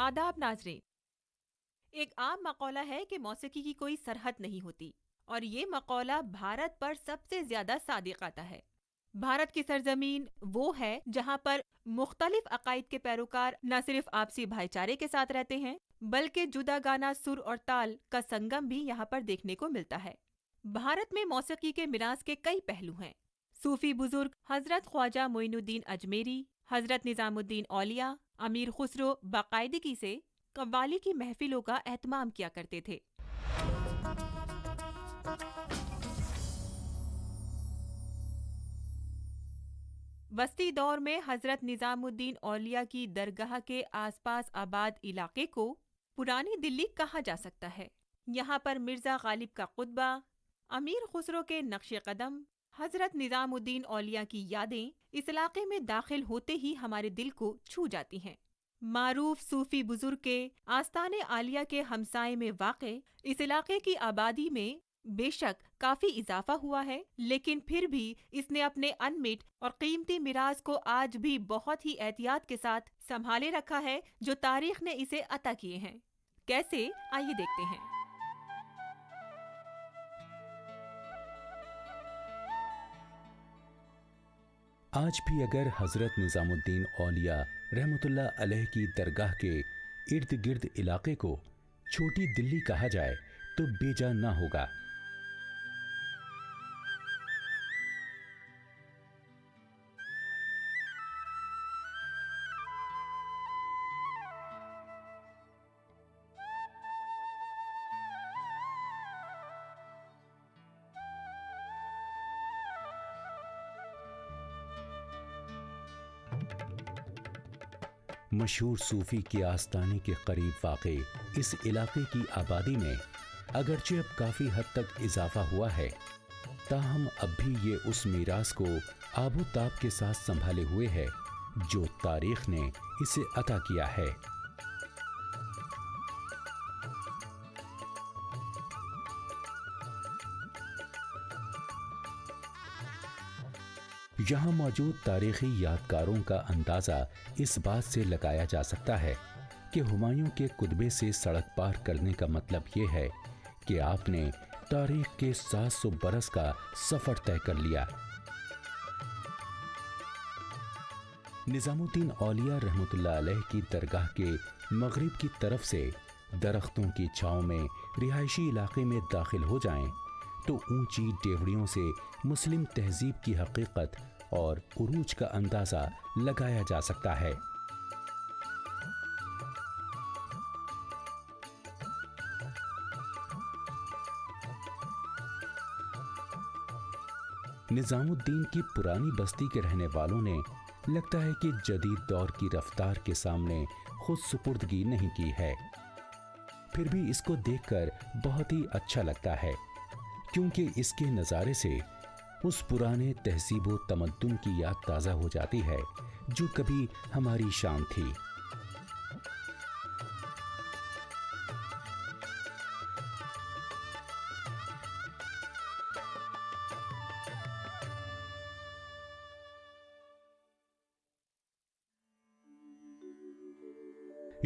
आदाब नाज़रीन। एक आम मकौला है कि मौसीकी की कोई सरहद नहीं होती और ये मकौला भारत पर सबसे ज्यादा सादिक आता है। भारत की सरजमीन वो है जहाँ पर मुख्तलिफ अकायद के पैरोकार न सिर्फ आपसी भाईचारे के साथ रहते हैं बल्कि जुदागाना सुर और ताल का संगम भी यहाँ पर देखने को मिलता है। भारत में मौसीकी के मिराज के कई पहलू हैं। सूफी बुजुर्ग हजरत ख्वाजा मोइनुद्दीन अजमेरी, हजरत निजामुद्दीन औलिया, अमीर खुसरो बाकायदगी से कव्वाली की महफिलों का एहतमाम किया करते थे। वस्ती दौर में हजरत निजामुद्दीन औलिया की दरगाह के आसपास आबाद इलाके को पुरानी दिल्ली कहा जा सकता है। यहाँ पर मिर्जा गालिब का कुतबा, अमीर खुसरो के नक्शे कदम, हजरत निजामुद्दीन औलिया की यादें इस इलाके में दाखिल होते ही हमारे दिल को छू जाती हैं। मारूफ सूफी बुजुर्ग के आस्ताने आलिया के हमसाए में वाक़े इस इलाके की आबादी में बेशक काफी इजाफा हुआ है, लेकिन फिर भी इसने अपने अनमिट और कीमती मिराज को आज भी बहुत ही एहतियात के साथ संभाले रखा है जो तारीख ने इसे अता किए हैं। कैसे, आइए देखते हैं। आज भी अगर हजरत निजामुद्दीन औलिया रहमतुल्लाह अलैह की दरगाह के इर्द गिर्द इलाके को छोटी दिल्ली कहा जाए तो बेजा ना होगा। मशहूर सूफी के आस्ताने के करीब वाक़े इस इलाके की आबादी में अगरचे अब काफ़ी हद तक इजाफा हुआ है, ताहम अब भी ये उस मीरास को आबोताब के साथ संभाले हुए है जो तारीख ने इसे अता किया है। यहाँ मौजूद तारीखी यादगारों का अंदाज़ा इस बात से लगाया जा सकता है कि हुमायूं के कुतबे से सड़क पार करने का मतलब ये है कि आपने तारीख के 700 बरस का सफ़र तय कर लिया। निजामुद्दीन औलिया रहमतुल्लाह अलैह की दरगाह के मगरिब की तरफ से दरख्तों की छाँव में रिहायशी इलाके में दाखिल हो जाएं तो ऊंची डेवड़ियों से मुस्लिम तहजीब की हकीकत और उरूज का अंदाज़ा लगाया जा सकता है। निजामुद्दीन की पुरानी बस्ती के रहने वालों ने लगता है कि जदीद दौर की रफ्तार के सामने खुद सुपुर्दगी नहीं की है, फिर भी इसको देखकर बहुत ही अच्छा लगता है क्योंकि इसके नज़ारे से उस पुराने तहजीब व तमद्दुन की याद ताज़ा हो जाती है जो कभी हमारी शान थी।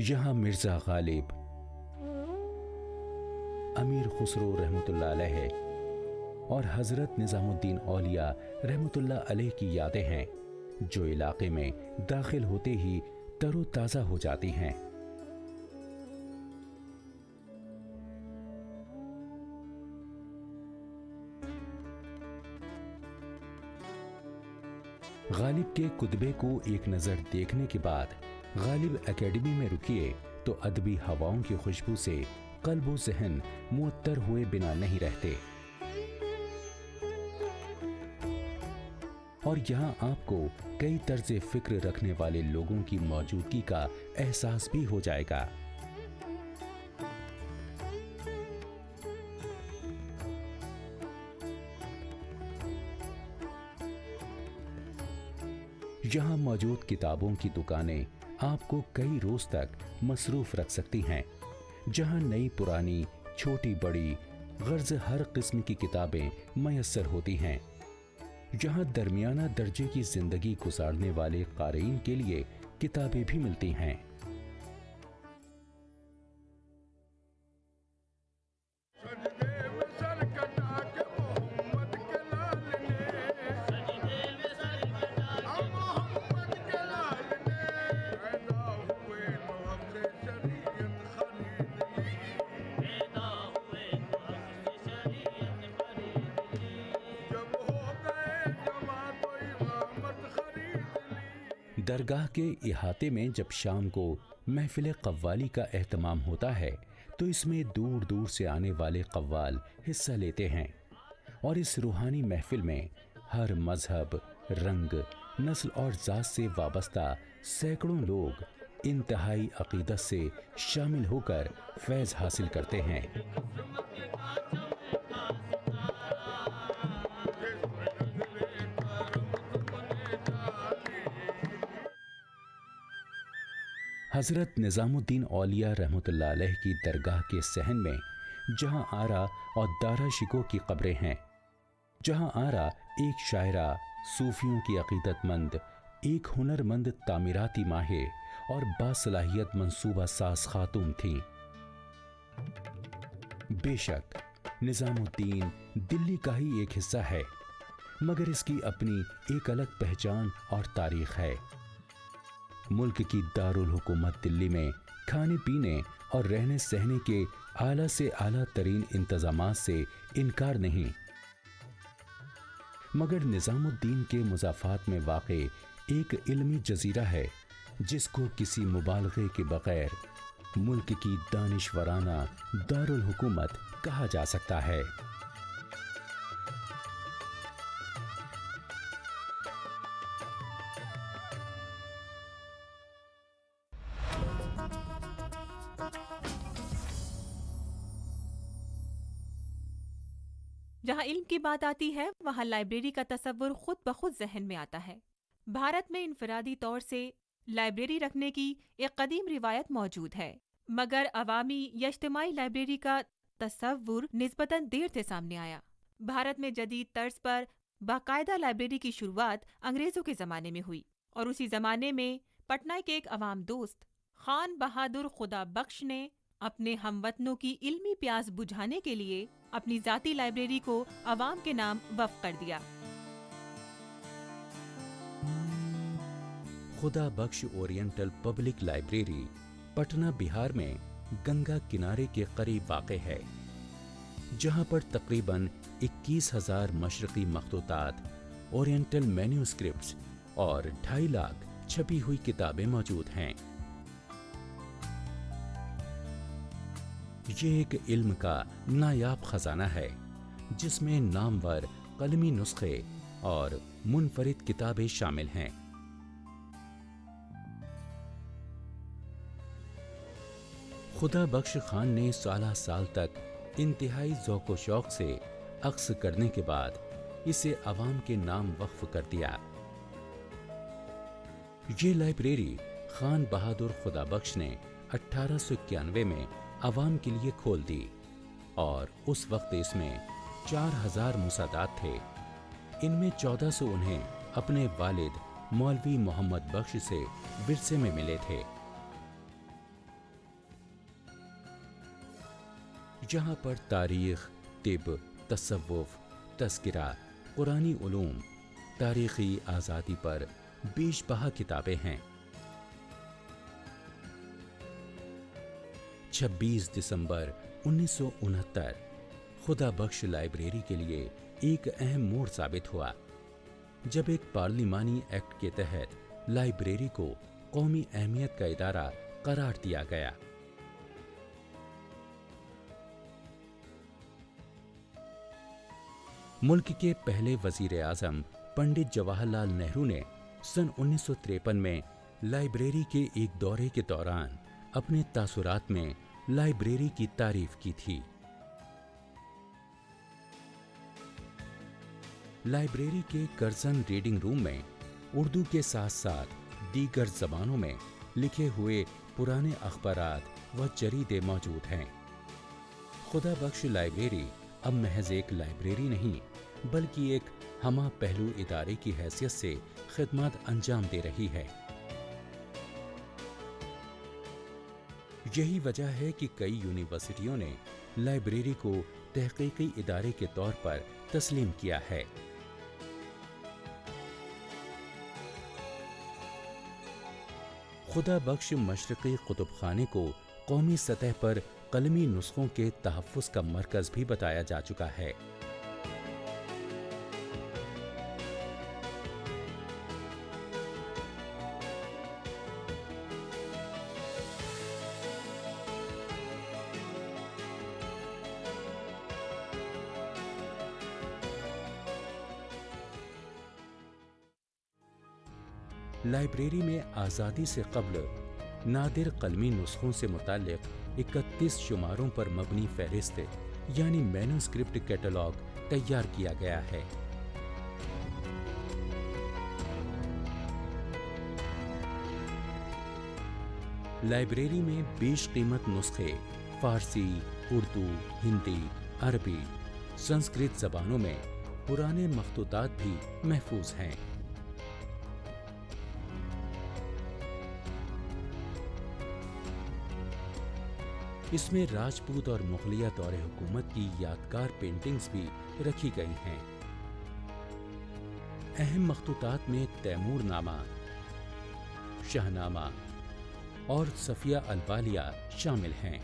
यहाँ मिर्जा गालिब, अमीर खुसरो रहमतुल्लाह अलैह और हजरत निजामुद्दीन औलिया रहमतुल्लाह अलैह की यादें हैं जो इलाके में दाखिल होते ही तरोताज़ा हो जाती हैं। गालिब के कुतबे को एक नज़र देखने के बाद गालिब एकेडमी में रुकिए तो अदबी हवाओं की खुशबू से कल्ब व ज़हन मुअत्तर हुए बिना नहीं रहते और यहाँ आपको कई तर्ज़े फ़िक्र रखने वाले लोगों की मौजूदगी का एहसास भी हो जाएगा। यहाँ मौजूद किताबों की दुकानें आपको कई रोज तक मसरूफ रख सकती हैं, जहाँ नई पुरानी छोटी बड़ी गर्ज हर किस्म की किताबें मयस्सर होती हैं, जहाँ दरमियाना दर्जे की जिंदगी गुजारने वाले क़ारीन के लिए किताबें भी मिलती हैं। दरगाह के इहाते में जब शाम को महफिल कव्वाली का एहतमाम होता है तो इसमें दूर दूर से आने वाले कव्वाल हिस्सा लेते हैं और इस रूहानी महफिल में हर मजहब, रंग, नस्ल और जात से वाबस्ता सैकड़ों लोग इंतहाई अकीदत से शामिल होकर फैज़ हासिल करते हैं। हज़रत निज़ामुद्दीन औलिया रहमतुल्लाह अलैह की दरगाह के सहन में जहां आरा और दारा शिको की कब्रें हैं, जहां आरा एक शायरा, सूफियों की अकीदतमंद, एक हुनरमंद तामीराती माहिर और बासलाहियत मंसूबा साज खातून थीं। बेशक निज़ामुद्दीन दिल्ली का ही एक हिस्सा है, मगर इसकी अपनी एक अलग पहचान और तारीख है। मुल्क की दारुल हुकूमत दिल्ली में खाने पीने और रहने सहने के आला से आला तरीन इंतजामात से इनकार नहीं, मगर निज़ामुद्दीन के मुज़ाफ़ात में वाक़े एक इल्मी जज़ीरा है जिसको किसी मुबालगे के बगैर मुल्क की दानिशवराना दारुल हुकूमत कहा जा सकता है। जहाँ इल्म की बात आती है वहाँ लाइब्रेरी का तसव्वुर खुद ब खुद जहन में आता है। भारत में इनफरादी तौर से लाइब्रेरी रखने की एक कदीम रिवायत मौजूद है, मगर अवामी या इज्तिमाई लाइब्रेरी का तसव्वुर निस्बतन देर से सामने आया। भारत में जदीद तर्ज पर बाकायदा लाइब्रेरी की शुरुआत अंग्रेज़ों के ज़माने में हुई और उसी ज़माने में पटना के एक अवाम दोस्त खान बहादुर खुदा बख्श ने अपने हमवतनों की इल्मी प्यास बुझाने के लिए अपनी जाती लाइब्रेरी को अवाम के नाम वक्फ कर दिया। Khuda Bakhsh oriental public library Patna Bihar में गंगा किनारे के करीब वाक़ है, जहां पर तकरीबन 21,000 मशरक़ी मखतूतात, ओरिएंटल मैन्यूस्क्रिप्ट्स और 2.5 लाख छपी हुई किताबें मौजूद हैं। ये एक इल्म का नायाब खजाना है जिसमें नामवर कलमी नुस्खे और मुनफरिद किताबें शामिल हैं। खुदा बख्श खान ने 16 साल तक इंतहाई ज़ौक़ व शौक़ से अक्स करने के बाद इसे अवाम के नाम वक्फ कर दिया। ये लाइब्रेरी खान बहादुर खुदा बख्श ने 1891 में अवाम के लिए खोल दी और उस वक्त इसमें 4000 मुसादात थे। इनमें 1400 उन्हें अपने वालिद मौलवी मोहम्मद बख्श से विरसे में मिले थे। जहां पर तारीख, तिब, तसव्वुफ, तस्किरा, कुरानी उलूम, तारीखी आज़ादी पर बेशबहा किताबें हैं। 26 दिसंबर 1969 खुदा बख्श लाइब्रेरी के लिए एक अहम मोड़ साबित हुआ जब एक पार्लिमानी एक्ट के तहत लाइब्रेरी को कौमी अहमियत का इदारा करार दिया गया। मुल्क के पहले वजीर आज़म पंडित जवाहरलाल नेहरू ने सन 1953 में लाइब्रेरी के एक दौरे के दौरान अपने तासुरात में लाइब्रेरी की तारीफ की थी। लाइब्रेरी के कर्जन रीडिंग रूम में उर्दू के साथ साथ दीगर जबानों में लिखे हुए पुराने अखबारात व जरीदे मौजूद हैं। खुदा बख्श लाइब्रेरी अब महज एक लाइब्रेरी नहीं बल्कि एक हमा पहलू इदारे की हैसियत से खिदमत अंजाम दे रही है। यही वजह है कि कई यूनिवर्सिटियों ने लाइब्रेरी को तहकीकी इदारे के तौर पर तस्लीम किया है। खुदा बख्श मशरक़ी कुतुबखाने को कौमी सतह पर कलमी नुस्खों के तहफ़्फ़ुज़ का मरकज़ भी बताया जा चुका है। लाइब्रेरी में आज़ादी से कब्ल नादिर कलमी नुस्खों से मुताल्लिक 31 शुमारों पर मबनी फहरिस्त यानी मैन्युस्क्रिप्ट कैटलॉग तैयार किया गया है। लाइब्रेरी में बेशकीमत नुस्खे फारसी, उर्दू, हिंदी, अरबी, संस्कृत जबानों में पुराने मखतूतात भी महफूज हैं। इसमें राजपूत और मुगलिया दौरे हुकूमत की यादगार पेंटिंग्स भी रखी गई हैं। अहम मखतूतात में तैमूर नामा, शाहनामा और सफिया अलबालिया शामिल हैं।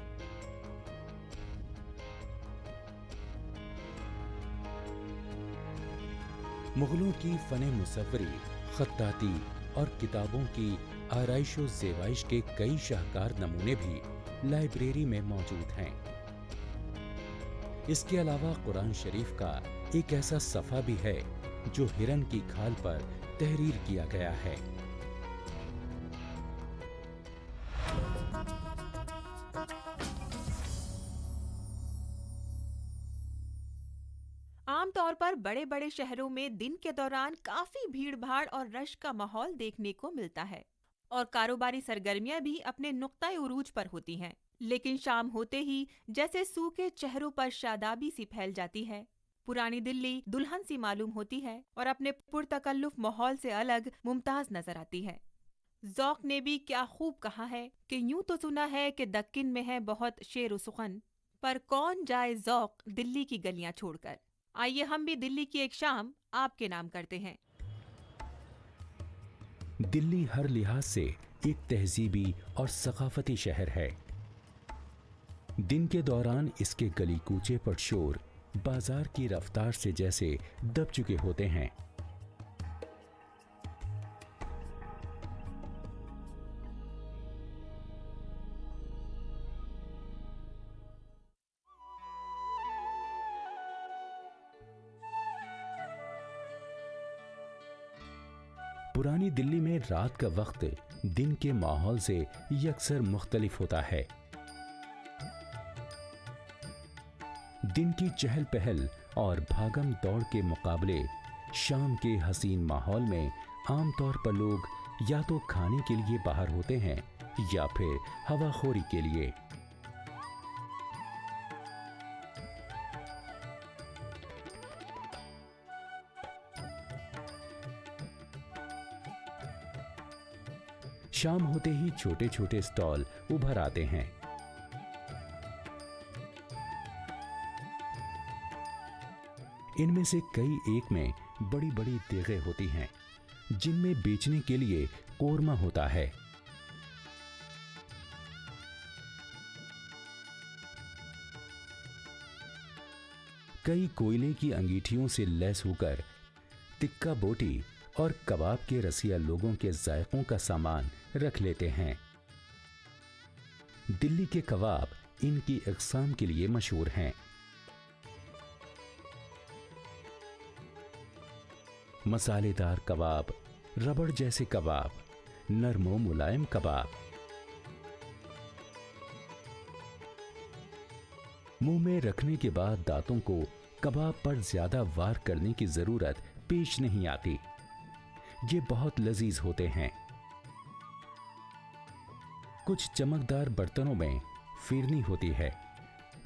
मुगलों की फने मुसव्वरी, खत्ताती और किताबों की आराइश व ज़ेबाइश के कई शाहकार नमूने भी लाइब्रेरी में मौजूद हैं। इसके अलावा कुरान शरीफ का एक ऐसा सफ़ा भी है जो हिरन की खाल पर तहरीर किया गया है। आमतौर पर बड़े बड़े शहरों में दिन के दौरान काफी भीड़ भाड़ और रश का माहौल देखने को मिलता है और कारोबारी सरगर्मियां भी अपने नुक्ताए उरूज पर होती हैं। लेकिन शाम होते ही जैसे सूखे चेहरों पर शादाबी सी फैल जाती है। पुरानी दिल्ली दुल्हन सी मालूम होती है और अपने पुरतकल्लुफ माहौल से अलग मुमताज नजर आती है। ज़ौक़ ने भी क्या खूब कहा है कि यूं तो सुना है कि दक्किन में है बहुत शेर व सुखन, पर कौन जाए ज़ौक़ दिल्ली की गलियां छोड़कर। आइए हम भी दिल्ली की एक शाम आपके नाम करते हैं। दिल्ली हर लिहाज से एक तहजीबी और सकाफती शहर है। दिन के दौरान इसके गली कूचे पर शोर बाजार की रफ्तार से जैसे दब चुके होते हैं। पुरानी दिल्ली में रात का वक्त दिन के माहौल से यकसर मुख्तलिफ होता है। दिन की चहल पहल और भागम दौड़ के मुकाबले शाम के हसीन माहौल में आमतौर पर लोग या तो खाने के लिए बाहर होते हैं या फिर हवाखोरी के लिए। शाम होते ही छोटे छोटे स्टॉल उभर आते हैं। इनमें से कई एक में बड़ी बड़ी देगें होती हैं जिनमें बेचने के लिए कोरमा होता है। कई कोयले की अंगीठियों से लैस होकर टिक्का बोटी और कबाब के रसिया लोगों के जायकों का सामान रख लेते हैं। दिल्ली के कबाब इनकी अक़साम के लिए मशहूर हैं। मसालेदार कबाब, रबड़ जैसे कबाब, नरमो मुलायम कबाब। मुंह में रखने के बाद दांतों को कबाब पर ज्यादा वार करने की जरूरत पेश नहीं आती। ये बहुत लजीज होते हैं। कुछ चमकदार बर्तनों में फिरनी होती है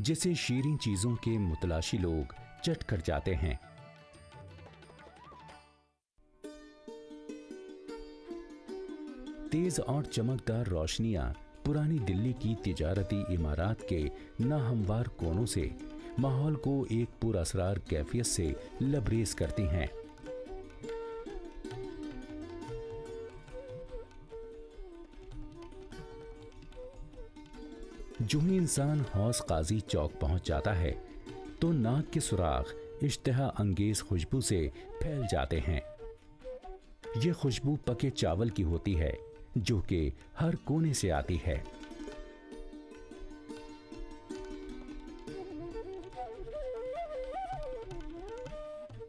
जिसे शीरीं चीजों के मुतलाशी लोग चट कर जाते हैं। तेज और चमकदार रोशनियां पुरानी दिल्ली की तिजारती इमारत के नाहमवार कोनों से माहौल को एक पुरअसरार कैफियत से लबरेज करती हैं। जो ही इंसान हौस काजी चौक पहुंच जाता है तो नाक के सुराख इश्तिहा अंगेज खुशबू से फैल जाते हैं। ये खुशबू पके चावल की होती है जो कि हर कोने से आती है।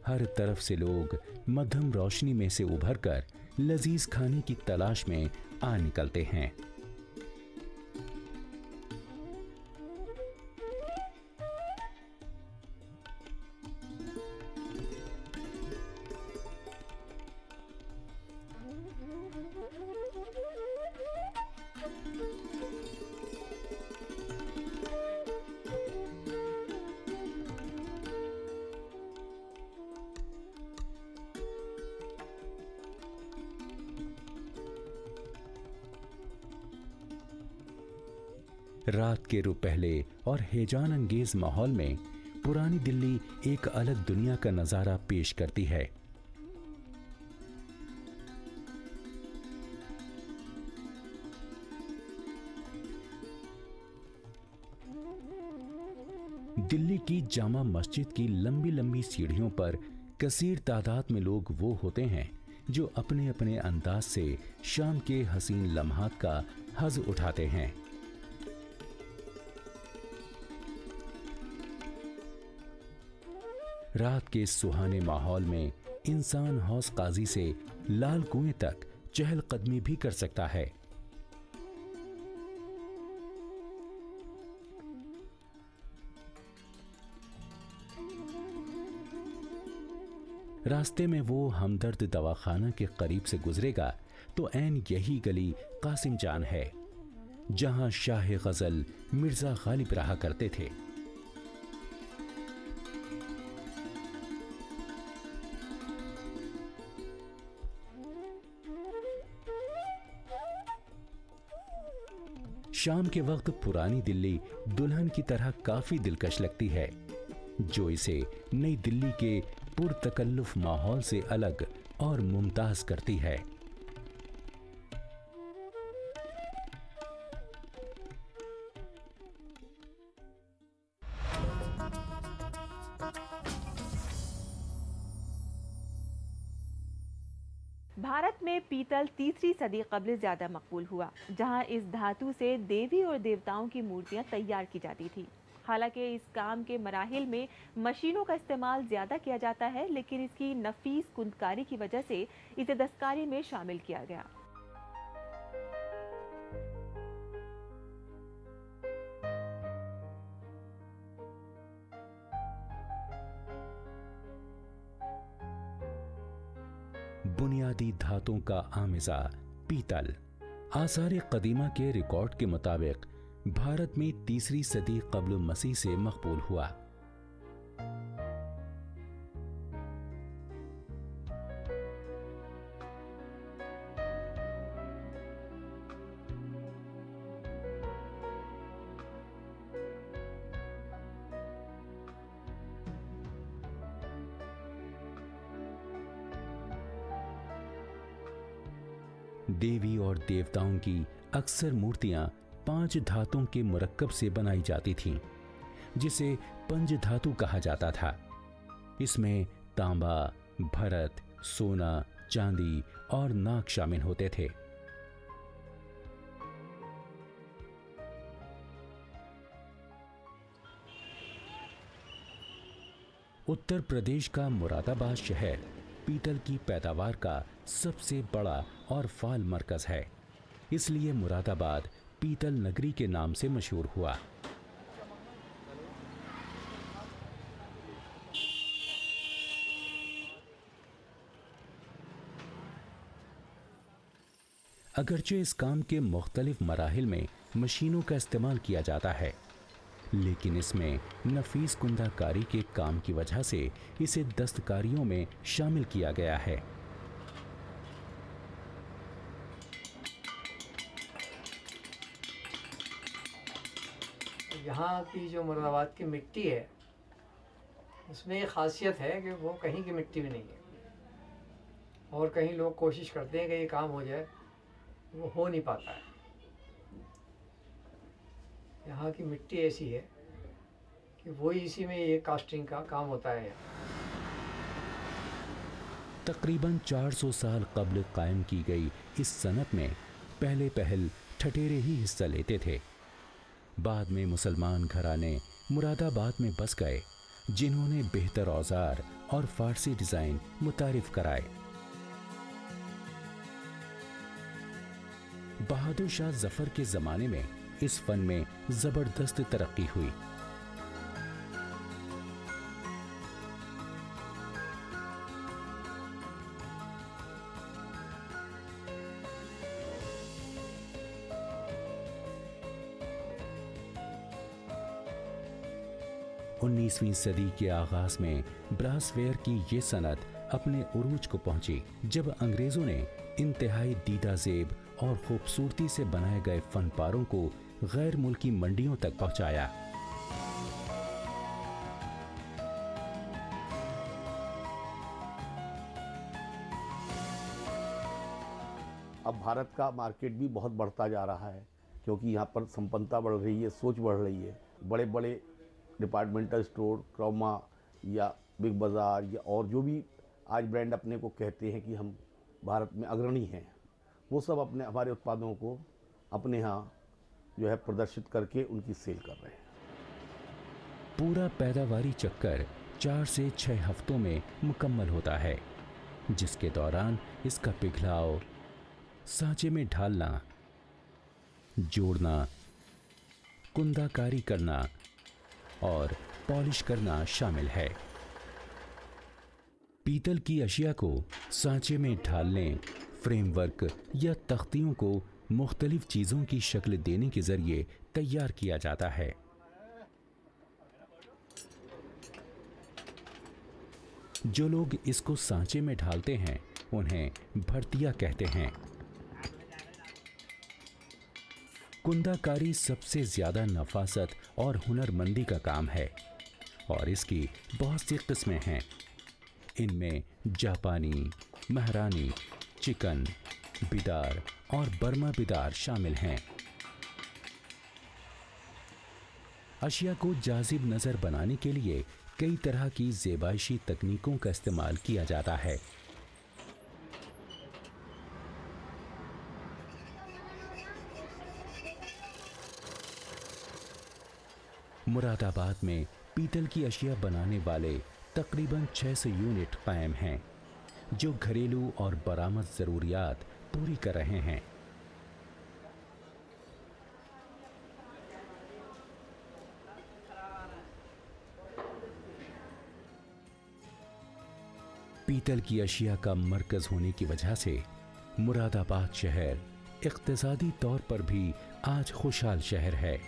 हर तरफ से लोग मध्यम रोशनी में से उभरकर लजीज खाने की तलाश में आ निकलते हैं। रात के रुपहले और हेजान अंगेज माहौल में पुरानी दिल्ली एक अलग दुनिया का नजारा पेश करती है। दिल्ली की जामा मस्जिद की लंबी लंबी सीढ़ियों पर कसीर तादाद में लोग वो होते हैं जो अपने अपने अंदाज से शाम के हसीन लम्हात का हज उठाते हैं। रात के सुहाने माहौल में इंसान हौस काजी से लाल कुएं तक चहलकदमी भी कर सकता है। रास्ते में वो हमदर्द दवाखाना के करीब से गुजरेगा तो ऐन यही गली कासिम जान है जहां शाह गजल मिर्जा गालिब रहा करते थे। शाम के वक्त पुरानी दिल्ली दुल्हन की तरह काफी दिलकश लगती है, जो इसे नई दिल्ली के पुरतकल्लुफ माहौल से अलग और मुमताज करती है। भारत में पीतल तीसरी सदी कब्ल ज़्यादा मकबूल हुआ, जहां इस धातु से देवी और देवताओं की मूर्तियां तैयार की जाती थी। हालांकि इस काम के मराहिल में मशीनों का इस्तेमाल ज़्यादा किया जाता है, लेकिन इसकी नफीस कुंदकारी की वजह से इसे दस्तकारी में शामिल किया गया। बुनियादी धातुओं का आमिज़ा पीतल आसार कदीमा के रिकॉर्ड के मुताबिक भारत में तीसरी सदी कब्ल मसीह से मकबूल हुआ। देवी और देवताओं की अक्सर मूर्तियां 5 धातुओं के मुरक्कब से बनाई जाती थीं, जिसे पंच धातु कहा जाता था। इसमें तांबा, भरत, सोना, चांदी और नाक शामिल होते थे। उत्तर प्रदेश का मुरादाबाद शहर पीतल की पैदावार का सबसे बड़ा और फाल मरकज है, इसलिए मुरादाबाद पीतल नगरी के नाम से मशहूर हुआ। अगरचे इस काम के मुख्तलिफ मराहिल में मशीनों का इस्तेमाल किया जाता है, लेकिन इसमें नफीस कुंदाकारी के काम की वजह से इसे दस्तकारियों में शामिल किया गया है। यहाँ की जो मुरादाबाद की मिट्टी है उसमें ये खासियत है कि वो कहीं की मिट्टी भी नहीं है, और कहीं लोग कोशिश करते हैं कि ये काम हो जाए, वो हो नहीं पाता है। यहाँ की मिट्टी ऐसी है कि वही इसी में ये कास्टिंग का काम होता है। तकरीबन 400 साल कब्ल कायम की गई इस सनत में पहले पहल ठठेरे ही हिस्सा लेते थे। बाद में मुसलमान घराने मुरादाबाद में बस गए, जिन्होंने बेहतर औजार और फारसी डिज़ाइन मुतारिफ कराए। बहादुर शाह जफर के जमाने में इस फन में जबरदस्त तरक्की हुई। उन्नीसवीं सदी के आगाज में ब्रासवेयर की ये सनत अपने उरूज को पहुंची जब अंग्रेजों ने इंतहाई दीदा जेब और खूबसूरती से बनाए गए फन पारों को गैर मुल्की मंडियों तक पहुंचाया। अब भारत का मार्केट भी बहुत बढ़ता जा रहा है, क्योंकि यहाँ पर संपन्नता बढ़ रही है, सोच बढ़ रही है। बड़े बड़े डिपार्टमेंटल स्टोर, क्रोमा या बिग बाज़ार या और जो भी आज ब्रांड अपने को कहते हैं कि हम भारत में अग्रणी हैं, वो सब अपने हमारे उत्पादों को अपने यहाँ जो है प्रदर्शित करके उनकी सेल कर रहे हैं। पूरा पैदावारी चक्कर 4 से 6 हफ्तों में मुकम्मल होता है, जिसके दौरान इसका पिघलाव, सांचे में ढालना, जोड़ना, कुंदाकारी करना और पॉलिश करना शामिल है। पीतल की अशिया को सांचे में ढालने, फ्रेमवर्क या तख्तियों को मुख्तलिफ चीजों की शक्ल देने के जरिए तैयार किया जाता है। जो लोग इसको सांचे में ढालते हैं उन्हें भर्तिया कहते हैं। कुंदाकारी सबसे ज्यादा नफासत और हुनरमंदी का काम है और इसकी बहुत सी किस्में हैं। इनमें जापानी, महरानी, चिकन, बिदार और बर्मा बिदार शामिल हैं। अशिया को जाजिब नजर बनाने के लिए कई तरह की ज़ेबाइशी तकनीकों का इस्तेमाल किया जाता है। मुरादाबाद में पीतल की अशिया बनाने वाले तकरीबन 600 यूनिट कायम हैं, जो घरेलू और बरामद ज़रूरियात पूरी कर रहे हैं। पीतल की अशिया का मरकज होने की वजह से मुरादाबाद शहर इक्तिसादी तौर पर भी आज खुशहाल शहर है।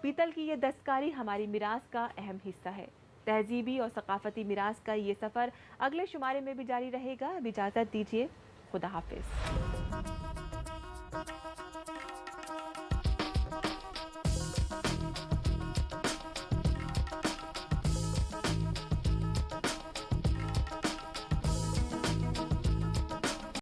पीतल की ये दस्तकारी हमारी मिरास का अहम हिस्सा है। तहजीबी और सकाफती मिरास का ये सफ़र अगले शुमारे में भी जारी रहेगा। अब इजाज़त दीजिए, खुदा हाफिज।